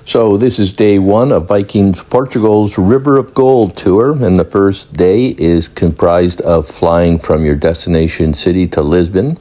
So this is day one of Viking Portugal's River of Gold tour, and the first day is comprised of flying from your destination city to Lisbon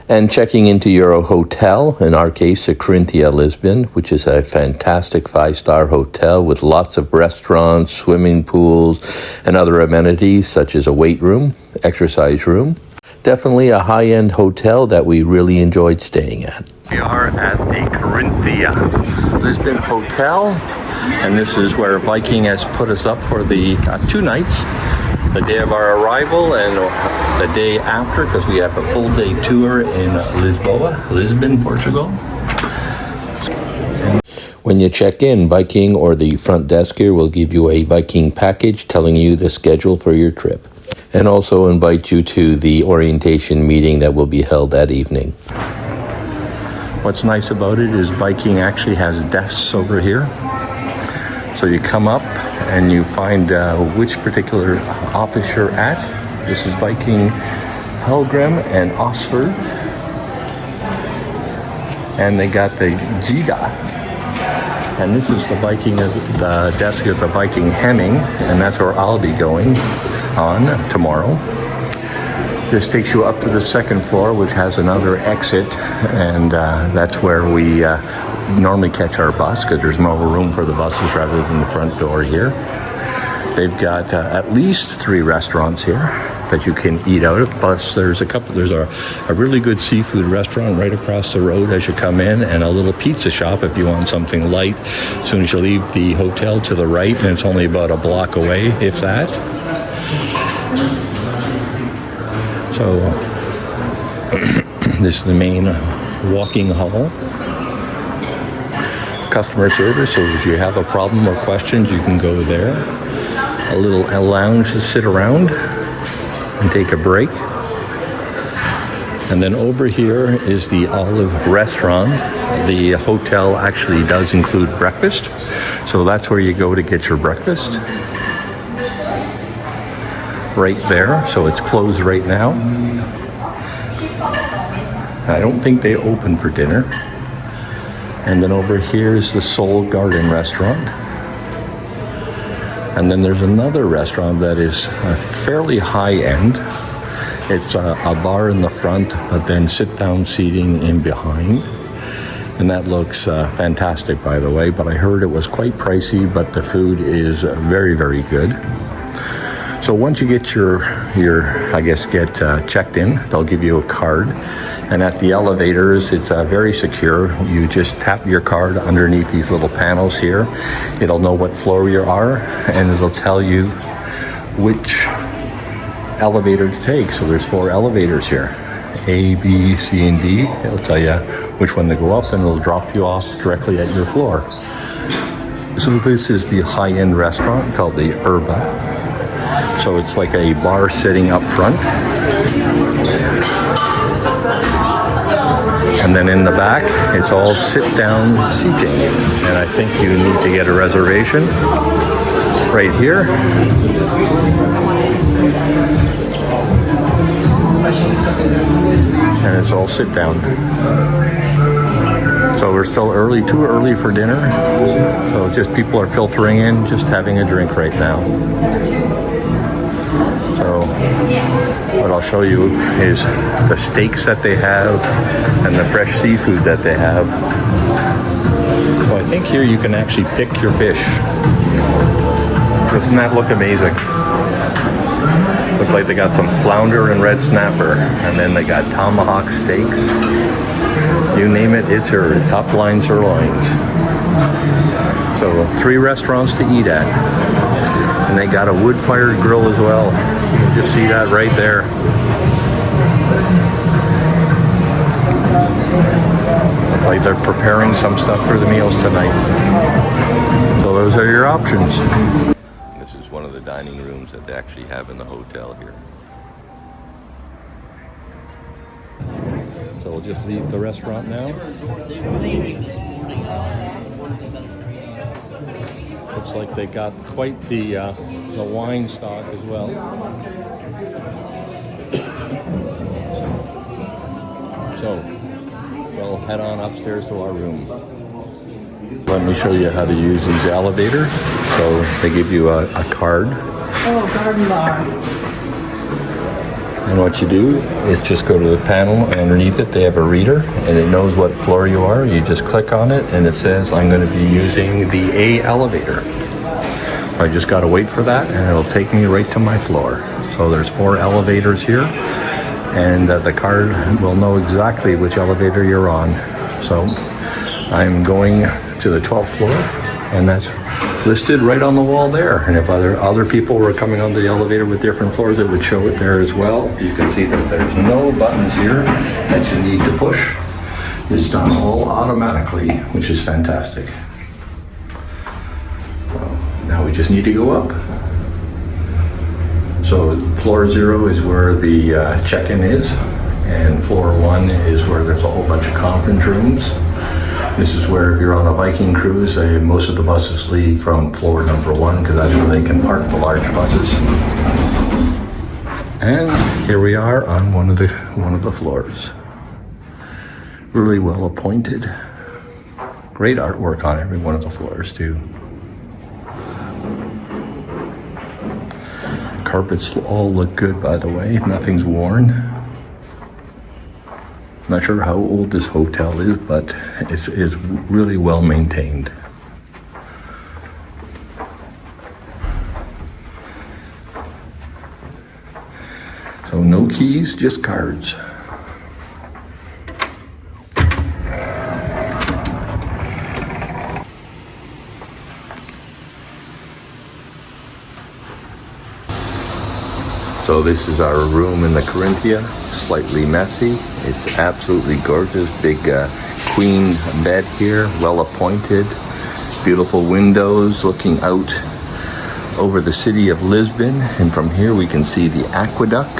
and checking into your hotel, in our case, the Corinthia Lisbon, which is a fantastic 5-star hotel with lots of restaurants, swimming pools, and other amenities such as a weight room, exercise room. Definitely a high-end hotel that we really enjoyed staying at. We are at the Corinthia Lisbon Hotel, and this is where Viking has put us up for the 2 nights, the day of our arrival and the day after, because we have a full day tour in Lisbon, Portugal. When you check in, Viking or the front desk here will give you a Viking package telling you the schedule for your trip, and also invite you to the orientation meeting that will be held that evening. What's nice about it is Viking actually has desks over here. So you come up and you find which particular office you're at. This is Viking Helgrim and Oxford. And they got the Gida. And this is the Viking, the desk of the Viking Hemming, and that's where I'll be going on tomorrow. This takes you up to the second floor, which has another exit, and that's where we normally catch our bus, because there's more room for the buses rather than the front door here. They've got at least 3 restaurants here that you can eat out of, plus there's a really good seafood restaurant right across the road as you come in, and a little pizza shop if you want something light as soon as you leave the hotel to the right, and it's only about a block away, if that. So this is the main walking hall. Customer service, so if you have a problem or questions, you can go there. A lounge to sit around and take a break. And then over here is the Olive Restaurant. The hotel actually does include breakfast, so that's where you go to get your breakfast. Right there, so it's closed right now. I don't think they open for dinner. And then over here is the Soul Garden Restaurant. And then there's another restaurant that is fairly high-end. It's a bar in the front, but then sit-down seating in behind. And that looks fantastic, by the way, but I heard it was quite pricey, but the food is very, very good. So once you get get checked in, they'll give you a card. And at the elevators, it's very secure. You just tap your card underneath these little panels here. It'll know what floor you are, and it'll tell you which elevator to take. So there's 4 elevators here, A, B, C, and D. It'll tell you which one to go up, and it'll drop you off directly at your floor. So this is the high-end restaurant called the Erva. So it's like a bar sitting up front. And then in the back, it's all sit-down seating. And I think you need to get a reservation right here. And it's all sit-down. So we're still early, too early for dinner. So just people are filtering in, just having a drink right now. So what I'll show you is the steaks that they have and the fresh seafood that they have. So I think here you can actually pick your fish. Doesn't that look amazing? Looks like they got some flounder and red snapper, and then they got tomahawk steaks. You name it, it's her top line sirloins. So 3 restaurants to eat at. And they got a wood-fired grill as well. You can just see that right there. Looks like they're preparing some stuff for the meals tonight. So those are your options. This is one of the dining rooms that they actually have in the hotel here. So we'll just leave the restaurant now. Looks like they got quite the wine stock as well. So we'll head on upstairs to our room. Let me show you how to use these elevators. So they give you a card. Oh, garden bar. And what you do is just go to the panel, and underneath it they have a reader, and it knows what floor you are. You just click on it, and it says, I'm going to be using the A elevator. I just got to wait for that, and it'll take me right to my floor. So there's 4 elevators here, and the card will know exactly which elevator you're on. So I'm going to the 12th floor, and that's listed right on the wall there. And if other people were coming on the elevator with different floors, it would show it there as well. You can see that there's no buttons here that you need to push. It's done all automatically, which is fantastic. So now we just need to go up. So floor 0 is where the check-in is, and floor 1 is where there's a whole bunch of conference rooms. This is where, if you're on a Viking cruise, most of the buses leave from floor number 1 because that's where they can park the large buses. And here we are on one of the floors. Really well appointed. Great artwork on every one of the floors too. Carpets all look good, by the way. Nothing's worn. Not sure how old this hotel is, but it's really well maintained. So no keys, just cards. So this is our room in the Corinthia. Slightly messy. It's absolutely gorgeous. Big queen bed here, well appointed. Beautiful windows looking out over the city of Lisbon. And from here we can see the aqueduct.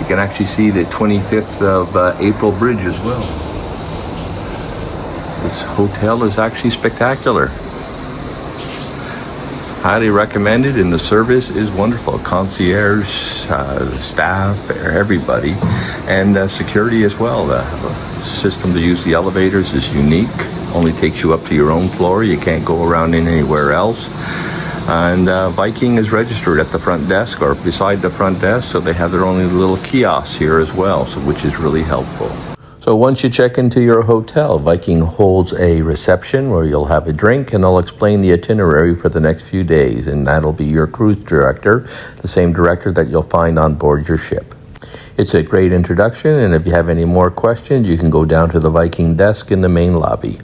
You can actually see the 25th of April bridge as well. This hotel is actually spectacular. Highly recommended, and the service is wonderful. Concierge, staff, everybody, and security as well. The system to use the elevators is unique. Only takes you up to your own floor. You can't go around in anywhere else. And Viking is registered at the front desk or beside the front desk, so they have their own little kiosks here as well, so which is really helpful. So once you check into your hotel, Viking holds a reception where you'll have a drink, and they'll explain the itinerary for the next few days, and that'll be your cruise director, the same director that you'll find on board your ship. It's a great introduction, and if you have any more questions, you can go down to the Viking desk in the main lobby.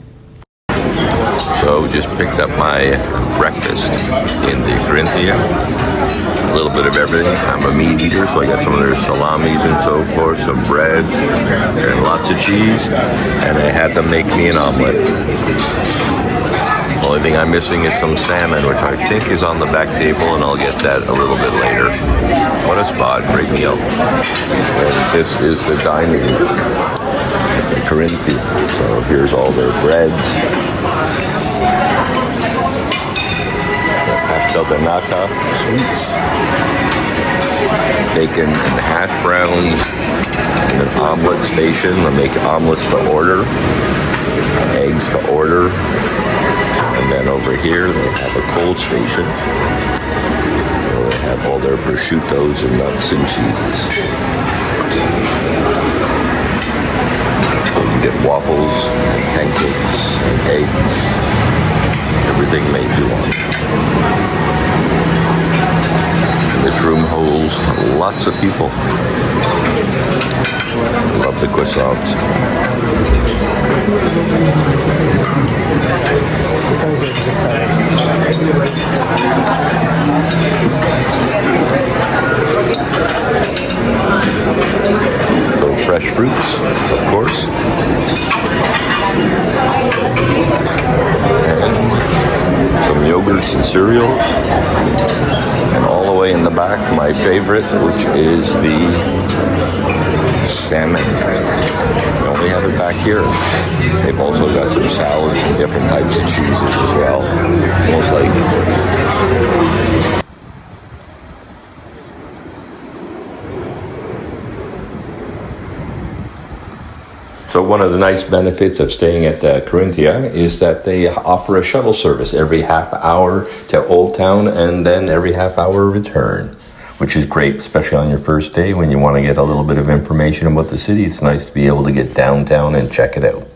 So just picked up my breakfast in the Corinthia. A little bit of everything. I'm a meat eater, so I got some of their salamis and so forth, some breads, and lots of cheese, and I had them make me an omelet. Only thing I'm missing is some salmon, which I think is on the back table, and I'll get that a little bit later. What a spot, great meal. And this is the dining at the Corinthia. So here's all their breads. The nata sweets, bacon and hash browns, and an omelet station. They'll make omelets to order, eggs to order, and then over here they have a cold station where they have all their prosciuttos and nuts and cheeses. So you get waffles, and pancakes, and eggs, everything made you want. This room holds lots of people. Love the croissants. So fresh fruits, of course. And some yogurts and cereals. And all the way in the back, my favorite, which is the salmon. They only have it back here. They've also got some salads and different types of cheeses as well. Almost like So one of the nice benefits of staying at Corinthia is that they offer a shuttle service every half hour to Old Town and then every half hour return, which is great, especially on your first day when you want to get a little bit of information about the city. It's nice to be able to get downtown and check it out.